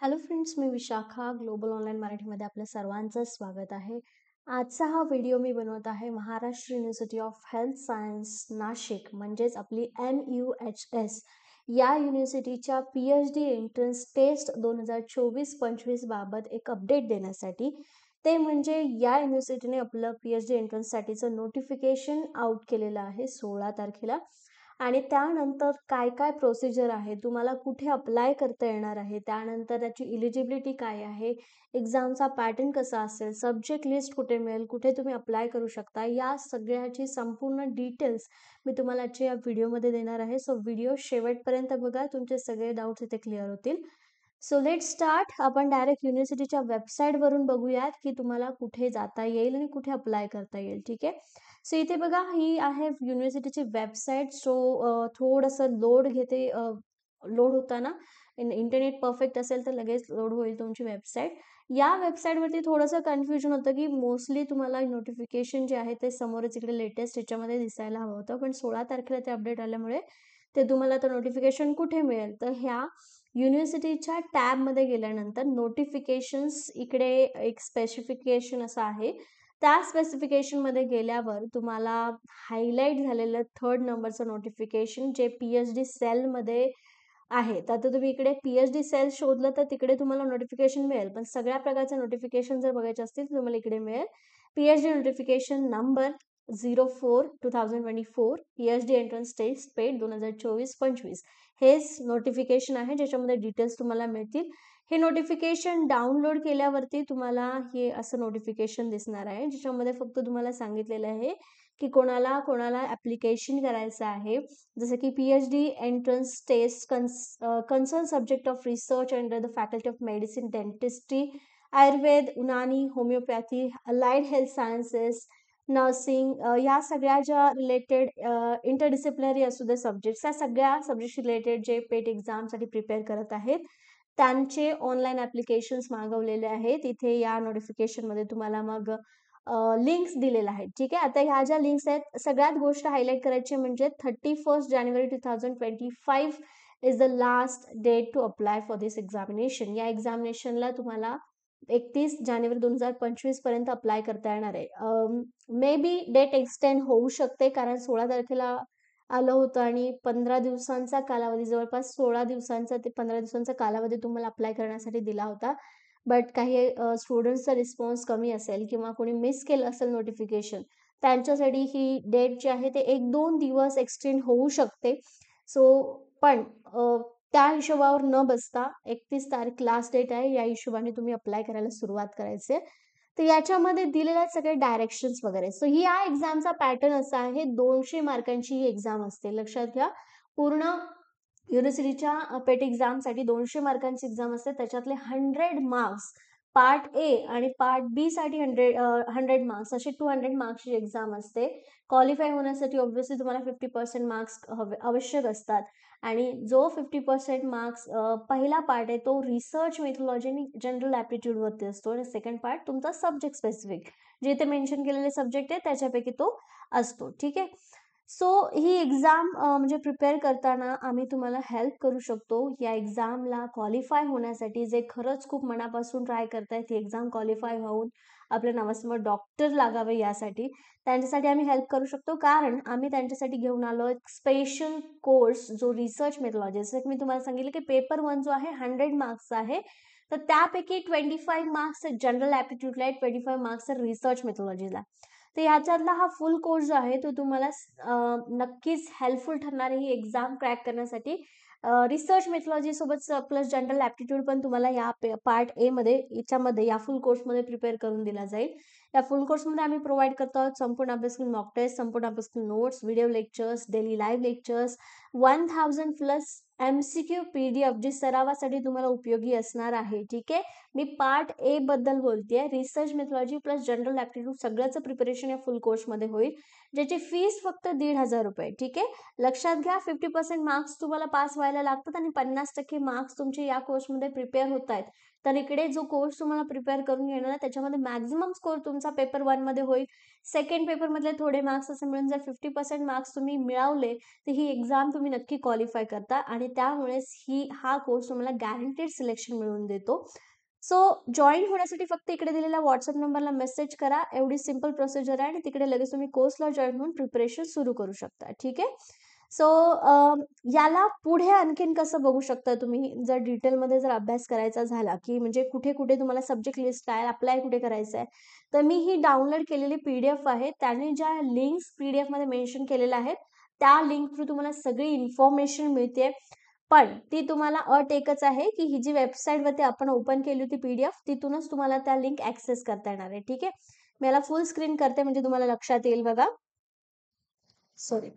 Hello friends, मी Vishakha global online मराठीमध्ये आपल्या सर्वांचं स्वागत आहे. आजचा हा व्हिडिओ मी बनवत आहे Maharashtra university of health science Nashik म्हणजेच आपली MUHS या युनिव्हर्सिटीच्या PhD एंट्रन्स टेस्ट 2024-25 बाबत एक अपडेट देण्यासाठी. ते म्हणजे या युनिव्हर्सिटीने आपलं PhD एंट्रन्ससाठीचं नोटिफिकेशन आउट केलेलं आहे 16 तारखेला. आणि त्यानंतर काय काय प्रोसिजर आहे, तुम्हाला कुठे अप्लाय करता येणार आहे, त्यानंतर त्याची इलिजिबिलिटी काय आहे, एक्झामचा पॅटर्न कसा असेल, सब्जेक्ट लिस्ट कुठे मिळेल, कुठे तुम्ही अप्लाय करू शकता, या सगळ्याची संपूर्ण डिटेल्स मी तुम्हाला आजच्या या व्हिडिओमध्ये देणार आहे. सो व्हिडिओ शेवटपर्यंत बघा, तुमचे सगळे डाऊट्स इथे क्लिअर होतील. So let start. आपण डायरेक्ट युनिव्हर्सिटीच्या वेबसाईटवरून बघूयात की तुम्हाला कुठे जाता येईल आणि कुठे अप्लाय करता येईल. ठीक आहे. सो इथे बघा, ही आहे युनिव्हर्सिटीची वेबसाईट. सो थोडंसं लोड घेते. लोड होताना इंटरनेट परफेक्ट असेल तर लगेच लोड होईल तुमची वेबसाईट. या वेबसाईटवरती थोडंसं कन्फ्युजन होतं की मोस्टली तुम्हाला नोटिफिकेशन जे आहे ते समोरच इकडे लेटेस्ट ह्याच्यामध्ये दिसायला हवं होतं, पण 16 तारखेला ते अपडेट आल्यामुळे ते तुम्हाला तर नोटिफिकेशन कुठे मिळेल, तर ह्या युनिव्हर्सिटीच्या टॅबमध्ये गेल्यानंतर नोटिफिकेशन्स इकडे एक स्पेसिफिकेशन असं आहे. त्या स्पेसिफिकेशनमध्ये गेल्यावर तुम्हाला हायलाईट झालेलं 3rd नंबरचं नोटिफिकेशन जे PhD सेलमध्ये आहे. तर आता तुम्ही इकडे PhD सेल शोधलं तर तिकडे तुम्हाला नोटिफिकेशन मिळेल, पण सगळ्या प्रकारचे नोटिफिकेशन जर बघायचे असतील तर तुम्हाला इकडे मिळेल PhD notification number 04/2024 PhD entrance test PET 2024-25. हेच नोटिफिकेशन आहे ज्याच्यामध्ये डिटेल्स तुम्हाला मिळतील. हे नोटिफिकेशन डाउनलोड केल्यावरती तुम्हाला हे असं नोटिफिकेशन दिसणार आहे, ज्याच्यामध्ये फक्त तुम्हाला सांगितलेलं आहे की कोणाला कोणाला ॲप्लिकेशन करायचं आहे. जसं की PhD entrance test concern subject of research under the faculty of medicine, dentistry, Ayurveda, Unani, homeopathy, allied health sciences, nursing, या सगळ्या ज्या रिलेटेड इंटरडिसिप्लिनरी असू दे सब्जेक्ट्स, या सगळ्या सब्जेक्टशी रिलेटेड जे पेट एक्झामसाठी प्रिपेअर करत आहेत त्यांचे ऑनलाईन ॲप्लिकेशन्स मागवलेले आहेत. इथे या नोटिफिकेशनमध्ये तुम्हाला मग लिंक्स दिलेल्या आहेत. ठीक आहे. आता ह्या ज्या लिंक्स आहेत, सगळ्यात गोष्ट हायलाईट करायची म्हणजे 31 January 2025 is the last date to apply for this examination. या एक्झामिनेशनला तुम्हाला 31 जानेवारी 2025 पर्यंत अप्लाय करता येणार आहे. मे बी डेट एक्सटेंड होऊ शकते, कारण 16 तारखेला आलं होतं आणि 15 दिवसांचा कालावधी, जवळपास 16 दिवसांचा ते 15 दिवसांचा कालावधी तुम्हाला अप्लाय करण्यासाठी दिला होता. बट काही स्टुडंट्सचा रिस्पॉन्स कमी असेल किंवा कोणी मिस केलं असेल नोटिफिकेशन, त्यांच्यासाठी ही डेट जी आहे ते 1-2 दिवस एक्सटेंड होऊ शकते. सो पण त्या हिशोबावर न बसता 31 तारीख लास्ट डेट आहे, या हिशोबाने तुम्ही अप्लाय करायला सुरुवात करायची आहे. तर याच्यामध्ये दिलेले सगळे डायरेक्शन्स वगैरे. सो ही या एक्झामचा पॅटर्न असा आहे. 200 मार्कांची ही एक्झाम असते. लक्षात घ्या, पूर्ण युनिव्हर्सिटीच्या पेट एक्झामसाठी 200 मार्कांची एक्झाम असते. त्याच्यातले 100 मार्क्स पार्ट ए आणि पार्ट बी साठी 100 मार्क्स, असे 200 मार्क्सची एक्झाम असते. क्वालिफाय होण्यासाठी ऑब्व्हियसली तुम्हाला 50% मार्क्स आवश्यक असतात. आणि जो 50% मार्क्स पहिला पार्ट आहे तो रिसर्च मेथोलॉजी आणि जनरल ॲप्टिट्यूडवरती असतो, आणि सेकंड पार्ट तुमचा सब्जेक्ट स्पेसिफिक, जे इथे मेन्शन केलेले सब्जेक्ट आहे त्याच्यापैकी तो असतो. ठीक आहे. सो ही एक्झाम म्हणजे प्रिपेअर करताना आम्ही तुम्हाला हेल्प करू शकतो. या एक्झामला क्वालिफाय होण्यासाठी जे खरंच खूप मनापासून ट्राय करतायत ही एक्झाम क्वालिफाय होऊन आपल्या नावासमोर डॉक्टर लागावे, यासाठी त्यांच्यासाठी आम्ही हेल्प करू शकतो. कारण आम्ही त्यांच्यासाठी घेऊन आलो एक स्पेशल कोर्स जो रिसर्च मेथोलॉजी. जसं की मी तुम्हाला सांगितलं की पेपर 1 जो आहे 100 मार्क्सचा आहे, तर त्यापैकी 25 मार्क्स जनरल ॲप्टिट्यूडला आहे, 25 मार्क्स रिसर्च मेथोलॉजीला. तर ह्याच्यातला हा फुल कोर्स जो आहे तो तुम्हाला नक्कीच हेल्पफुल ठरणार आहे ही एक्झाम क्रॅक करण्यासाठी. रिसर्च मेथोलॉजी सोबत प्लस जनरल ॲप्टिट्यूड पण तुम्हाला या पार्ट ए मध्ये, याच्यामध्ये या फुल कोर्समध्ये प्रिपेअर करून दिला जाईल. या फुल कोर्समध्ये आम्ही प्रोव्हाइड करतो आहोत संपूर्ण अभ्यासक्रम, मॉक टेस्ट, संपूर्ण अभ्यासक्रम notes, video lectures, daily live lectures, 1000+ MCQ PDF जी सरावासाठी तुम्हाला उपयोगी असणार आहे. ठीक आहे. मी पार्ट ए बद्दल बोलतेय. Research methodology plus general aptitude सगळ्याचं प्रिपरेशन या फुल कोर्समध्ये होईल, ज्याची फीस फक्त 1,500 रुपये. ठीक आहे. लक्षात घ्या, 50% मार्क्स तुम्हाला पास व्हायला लागतात आणि 50% मार्क्स तुमचे या कोर्समध्ये प्रिपेअर होत आहेत. तर इकडे जो कोर्स तुम्हाला प्रिपेअर करून घेणार आहे त्याच्यामध्ये मॅक्झिमम स्कोर तुमचा पेपर 1 मध्ये होईल. सेकंड पेपरमधले थोडे मार्क्स असं मिळून जर 50% मार्क्स तुम्ही मिळवले तर ही एक्झाम तुम्ही नक्की क्वालिफाय करता आणि त्यामुळेच हा कोर्स तुम्हाला गॅरंटेड सिलेक्शन मिळवून देतो. सो जॉईन होण्यासाठी फक्त इकडे दिलेल्या व्हॉट्सअप नंबरला मेसेज करा. एवढी सिंपल प्रोसिजर आहे आणि तिकडे लगेच तुम्ही कोर्सला जॉईन होऊन प्रिपरेशन सुरू करू शकता. ठीक आहे. सो याला पुढे आणखीन कसं बघू शकता तुम्ही, जर डिटेलमध्ये जर अभ्यास करायचा झाला की म्हणजे कुठे कुठे तुम्हाला सब्जेक्ट लिस्ट आहे, अप्लाय कुठे करायचं आहे, तर मी ही डाउनलोड केलेली PDF आहे. त्याने ज्या लिंक्स PDF मध्ये मेन्शन केलेल्या आहेत त्या लिंक थ्रू तुम्हाला सगळी इन्फॉर्मेशन मिळते. पण ती तुम्हाला अट एकच आहे की ही जी वेबसाईट वरती आपण ओपन केली होती PDF तिथूनच तुम्हाला त्या लिंक ऍक्सेस करता येणार आहे. ठीक आहे. मी याला फुल स्क्रीन करते म्हणजे तुम्हाला लक्षात येईल बघा. Sorry.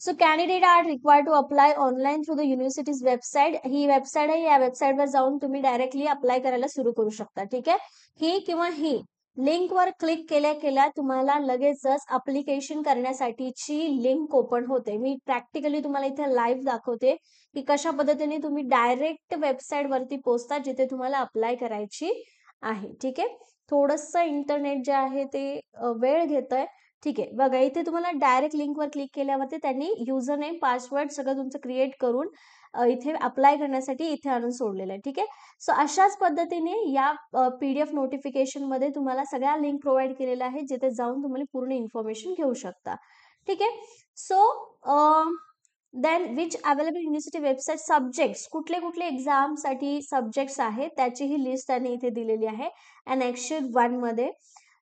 So candidate are required to apply online through the university's website. ही वेबसाईट आहे. या वेबसाईटवर जाऊन तुम्ही डायरेक्टली अप्लाय करायला सुरू करू शकता. ठीक आहे. ही किंवा ही लिंकवर क्लिक केल्या केल्या तुम्हाला लगेचच अप्लिकेशन करण्यासाठीची लिंक ओपन होते. मी प्रॅक्टिकली तुम्हाला इथे लाईव्ह दाखवते की कशा पद्धतीने तुम्ही डायरेक्ट वेबसाईट वरती पोहोचता जिथे तुम्हाला अप्लाय करायची आहे. ठीक आहे. थोडंसं इंटरनेट जे आहे ते वेळ घेतंय. ठीक आहे. बघा इथे तुम्हाला डायरेक्ट लिंकवर क्लिक केल्यावरती त्यांनी युजर नेम पासवर्ड सगळं तुमचं क्रिएट करून इथे अप्लाय करण्यासाठी इथे आणून सोडलेलं आहे. ठीक आहे. सो अशाच पद्धतीने या PDF नोटिफिकेशन मध्ये तुम्हाला सगळ्या लिंक प्रोव्हाइड केलेल्या आहेत जिथे जाऊन तुम्हाला पूर्ण इन्फॉर्मेशन घेऊ शकता. ठीक आहे. So then which available university website subjects कुठले कुठले एक्झामसाठी सब्जेक्ट्स आहेत त्याची ही लिस्ट त्यांनी इथे दिलेली आहे अनेक्शन 1 मध्ये.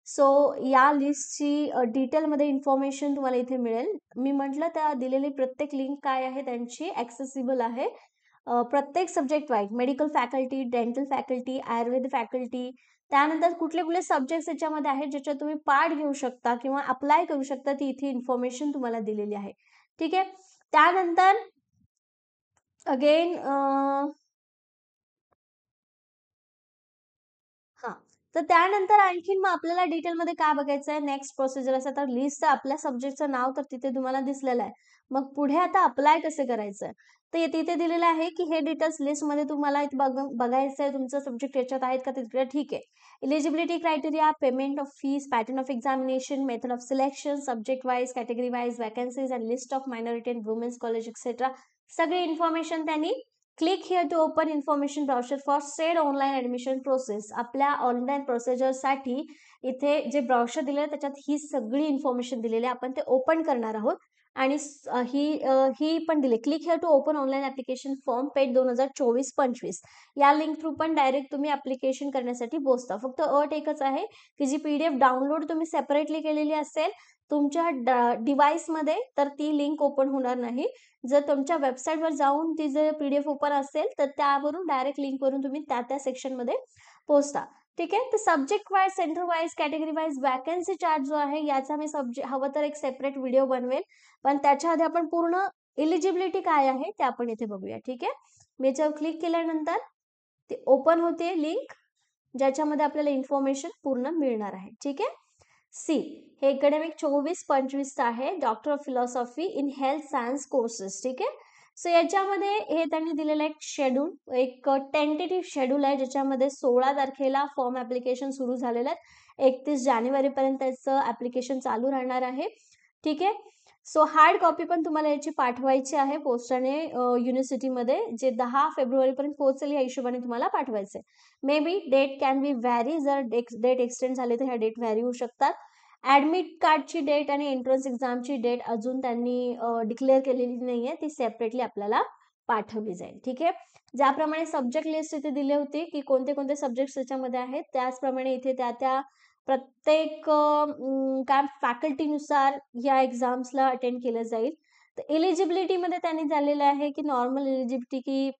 सो या लिस्टची डिटेलमध्ये इन्फॉर्मेशन तुम्हाला इथे मिळेल. मी म्हटलं त्या दिलेली प्रत्येक लिंक काय आहे त्यांची ऍक्सेसिबल आहे. प्रत्येक subject wise medical faculty, dental faculty, Ayurveda faculty, त्यानंतर कुठले कुठले सब्जेक्ट याच्यामध्ये आहेत ज्याच्यात तुम्ही पार्ट घेऊ शकता किंवा अप्लाय करू शकता ती इथे इन्फॉर्मेशन तुम्हाला दिलेली आहे. ठीक आहे. त्यानंतर अगेन हां. तर त्यानंतर आणखीन मग आपल्याला डिटेलमध्ये काय बघायचं आहे, नेक्स्ट प्रोसिजर असं तर लिस्ट आपल्या सब्जेक्टचं नाव तर तिथे तुम्हाला दिसलेलं आहे. मग पुढे आता अप्लाय कसं करायचं आहे? तर तिथे दिलेलं आहे की हे डिटेल्स लिस्टमध्ये तुम्हाला इथे बघायचं आहे तुमचं सब्जेक्ट याच्यात आहेत का तिकडे ठीक आहे. Eligibility criteria, payment of fees, pattern of examination, method of selection, subject wise, category wise, vacancies and list of minority and women's college etcetera सगळी इन्फॉर्मेशन त्यांनी click here to open information brochure for said online admission process. आपल्या online प्रोसिजरसाठी इथे जे brochure दिलेलं आहे त्याच्यात ही सगळी इन्फॉर्मेशन दिलेली आहे. आपण ते ओपन करणार आहोत आणि ही पण दिली click here to open online application form PET 2024-25 या लिंक थ्रू पण डायरेक्ट तुम्ही ऍप्लिकेशन करण्यासाठी पोहोचता. फक्त अट एकच आहे की जी PDF डाउनलोड तुम्ही सेपरेटली केलेली असेल तुमच्या डिव्हाइसमध्ये तर ती लिंक ओपन होणार नाही. जर तुमच्या वेबसाईटवर जाऊन ती जर PDF ओपन असेल तर त्यावरून डायरेक्ट लिंकवरून तुम्ही त्या सेक्शनमध्ये पोहोचता. ठीक आहे. तर subject wise, centre wise, category wise vacancy chart जो आहे याचा मी हवं तर एक सेपरेट व्हिडिओ बनवेल. पण त्याच्या आधी आपण पूर्ण एलिजिबिलिटी काय आहे ते आपण इथे बघूया. ठीक आहे. मी याच्यावर क्लिक केल्यानंतर ते ओपन होते लिंक ज्याच्यामध्ये आपल्याला इन्फॉर्मेशन पूर्ण मिळणार आहे. ठीक आहे. सी हे अकॅडमिक 24-25 आहे. Doctor of philosophy in health science courses. ठीक आहे. सो याच्यामध्ये हे त्यांनी दिलेलं एक शेड्यूल, एक टेंटेटिव्ह शेड्यूल आहे ज्याच्यामध्ये 16 तारखेला फॉर्म ऍप्लिकेशन सुरू झालेलं आहे. 31 जानेवारीपर्यंत त्याचं ऍप्लिकेशन चालू राहणार आहे. ठीक आहे. सो हार्ड कॉपी पण तुम्हाला याची पाठवायची आहे पोस्टाने युनिव्हर्सिटीमध्ये जे 10 फेब्रुवारीपर्यंत पोहोचेल या हिशोबाने तुम्हाला पाठवायचं आहे. May be date can be vary. जर डेट एक्सटेंड झाले तर ह्या डेट व्हॅरी होऊ शकतात. ऍडमिट कार्डची डेट आणि एंट्रन्स एक्झामची डेट अजून त्यांनी डिक्लेअर केलेली नाहीये. ती सेपरेटली आपल्याला पाठवली जाईल. ठीक आहे. ज्याप्रमाणे सब्जेक्ट लिस्ट इथे दिली होती की कोणते कोणते सब्जेक्ट त्याच्यामध्ये आहेत त्याचप्रमाणे इथे त्या प्रत्येक काय फॅकल्टीनुसार या एक्झाम्सला अटेंड केलं जाईल. तर एलिजिबिलिटीमध्ये त्यांनी झालेलं आहे की नॉर्मल एलिजिबिलिटी की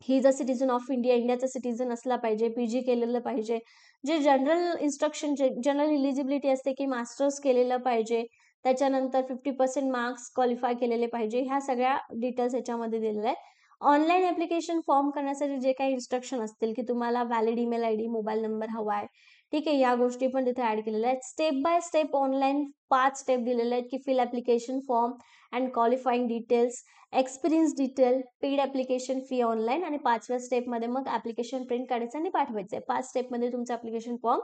he is a citizen of India, इंडियाचा सिटिझन असला पाहिजे, PG केलेलं पाहिजे. जे जनरल इन्स्ट्रक्शन जनरल एलिजिबिलिटी असते की मास्टर्स केलेलं पाहिजे, त्याच्यानंतर 50% मार्क्स क्वालिफाय केलेले पाहिजे. ह्या सगळ्या डिटेल्स याच्यामध्ये दिलेल्या आहेत. ऑनलाईन ऍप्लिकेशन फॉर्म करण्यासाठी जे काही इन्स्ट्रक्शन असतील की तुम्हाला valid email ID, mobile number हवा आहे. ठीक आहे. या गोष्टी पण तिथे ऍड केलेल्या आहेत. Step by step online 5 step दिलेले आहेत की fill application form and qualifying details, experience detail, paid application fee online आणि 5व्या स्टेपमध्ये मग ऍप्लिकेशन प्रिंट काढायचं आणि पाठवायचं आहे. 5 स्टेपमध्ये तुमचा ऍप्लिकेशन फॉर्म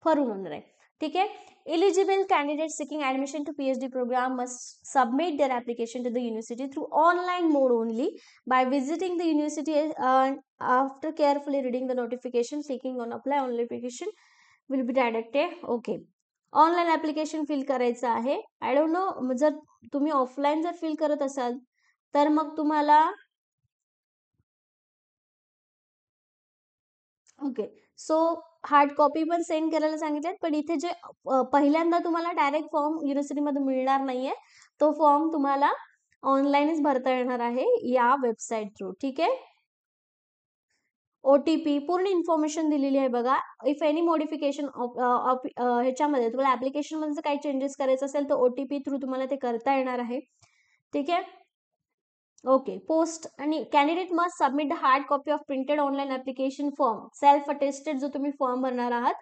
भरून होणार आहे. ठीक है. Eligible candidates seeking admission to PhD program must submit their application to the university through online mode only by visiting the university after carefully reading the notification. Clicking on apply online application will be directed. Okay. Online application fill करायचं आहे. I don't know, जर तुम्ही offline जर fill करत असाल तर मग तुम्हाला ओके. सो हार्ड कॉपी पण सेंड करायला सांगितल्यात, पण इथे जे पहिल्यांदा तुम्हाला डायरेक्ट फॉर्म युनिव्हर्सिटीमध्ये मिळणार नाहीये, तो फॉर्म तुम्हाला ऑनलाईनच भरता येणार आहे या वेबसाईट थ्रू. ठीक आहे. OTP पूर्ण इन्फॉर्मेशन दिलेली आहे बघा. इफ एनी मॉडिफिकेशन ह्याच्यामध्ये तुम्हाला ऍप्लिकेशन मध्ये काही चेंजेस करायचं असेल तर OTP थ्रू तुम्हाला ते करता येणार आहे. ठीक आहे. ओके. पोस्ट आणि candidate must submit the hard copy of printed online application form. Self attested जो तुम्ही फॉर्म भरणार आहात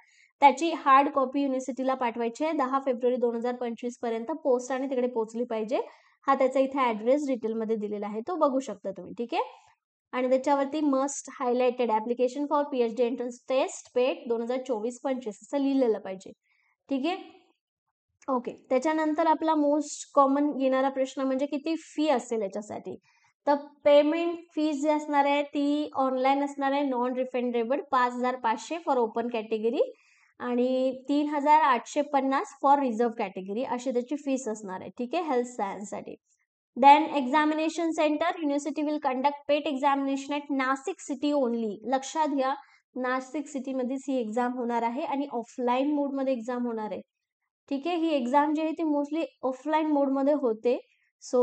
त्याची हार्ड कॉपी युनिव्हर्सिटीला पाठवायची आहे 10 फेब्रुवारी 2025 पर्यंत. पोस्ट आणि तिकडे पोहोचली पाहिजे. हा त्याचा इथे ऍड्रेस डिटेलमध्ये दिलेला आहे, तो बघू शकता तुम्ही. ठीक आहे. आणि त्याच्यावरती must highlighted application for PhD entrance test PET 2024-25 असं लिहिलेलं पाहिजे. ठीक आहे. ओके. त्याच्यानंतर आपला मोस्ट कॉमन येणारा प्रश्न म्हणजे किती फी असेल याच्यासाठी. तर पेमेंट फीज जी असणार आहे ती ऑनलाईन असणार आहे, non refundable. 5,500 for open category आणि 3,850 फॉर रिझर्व कॅटेगरी अशी त्याची फीस असणार आहे. ठीक आहे. हेल्थ सायन्ससाठी. Then examination centre, university will conduct PET examination at Nashik city only. लक्षात घ्या, नाशिक सिटीमध्येच ही एक्झाम होणार आहे आणि ऑफलाईन मोडमध्ये एक्झाम होणार आहे. ठीक आहे. ही एक्झाम जी आहे ती मोस्टली ऑफलाईन मोडमध्ये होते. सो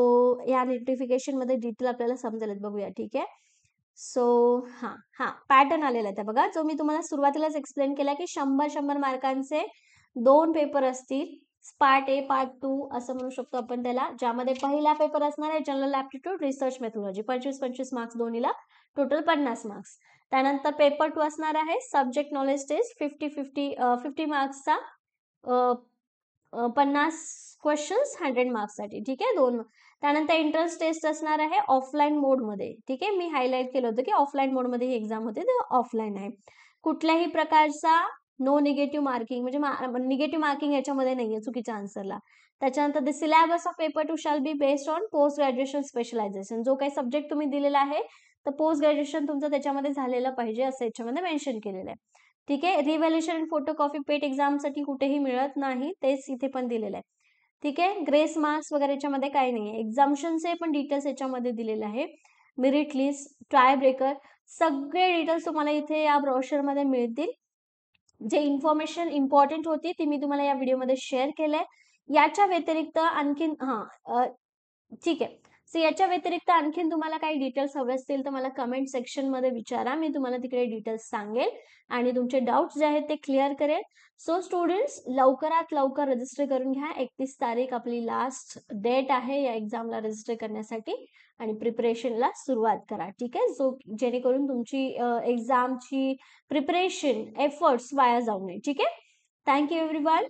या नोटिफिकेशन मध्ये डिटेल आपल्याला समजेल. बघूया. ठीक आहे. सो हा पॅटर्न आलेला आहे बघा, जो मी तुम्हाला सुरुवातीलाच एक्सप्लेन केला की 100 मार्कांचे 2 पेपर असतील. पार्ट ए, पार्ट 2 असं म्हणू शकतो आपण त्याला, ज्यामध्ये पहिला पेपर असणार आहे general aptitude, research methodology. 25-25 marks दोन्हीला, टोटल 50 मार्क्स. त्यानंतर पेपर 2 असणार आहे सब्जेक्ट नॉलेज टेस्ट 50 मार्क्सचा, 50 क्वेश्चन्स 100 मार्क्ससाठी. ठीक आहे. 2. त्यानंतर एंट्रन्स टेस्ट असणार आहे ऑफलाईन मोडमध्ये. ठीक आहे. मी हायलाइट केलं होतं की ऑफलाईन मोडमध्ये ही एक्झाम होते, तर ऑफलाईन आहे. कुठल्याही प्रकारचा नो निगेटिव्ह मार्किंग, म्हणजे निगेटिव्ह मार्किंग याच्यामध्ये नाहीये चुकीच्या आन्सरला. त्याच्यानंतर the syllabus of paper 2 shall be based on post graduation specialisation. जो काही सब्जेक्ट तुम्ही दिलेला आहे तर पोस्ट ग्रॅज्युएशन तुमचं त्याच्यामध्ये झालेलं पाहिजे असं याच्यामध्ये मेन्शन केलेलं आहे. ठीक आहे. रिव्हॅल्युएशन आणि फोटोकॉपी पेट एक्झामसाठी कुठेही मिळत नाही, तेच इथे पण दिलेलं आहे. ठीक आहे. ग्रेस मार्क्स वगैरे याच्यामध्ये काही नाही आहे. एक्झाम्शनचे पण डिटेल्स याच्यामध्ये दिलेले आहे. मेरिट लिस्ट, ट्राय ब्रेकर, सगळे डिटेल्स तुम्हाला इथे या ब्रोशरमध्ये मिळतील. जे इन्फॉर्मेशन इम्पॉर्टंट होती ती मी तुम्हाला या व्हिडिओमध्ये शेअर केलंय. याच्या व्यतिरिक्त आणखीन ठीक आहे. सो याच्या व्यतिरिक्त आणखीन तुम्हाला काही डिटेल्स हवे असतील तर मला कमेंट सेक्शन मध्ये विचारा, मी तुम्हाला तिकडे डिटेल्स सांगेल आणि तुमचे डाऊट्स जे आहेत ते क्लिअर करेल. सो स्टुडंट्स, लवकरात लवकर रजिस्टर करून घ्या. 31 तारीख आपली लास्ट डेट आहे या एक्झामला रजिस्टर करण्यासाठी आणि प्रिपरेशनला सुरुवात करा. ठीक आहे. सो जेणेकरून तुमची एक्झामची प्रिपरेशन एफर्ट्स वाया जाऊ नये. ठीक आहे. Thank you everyone.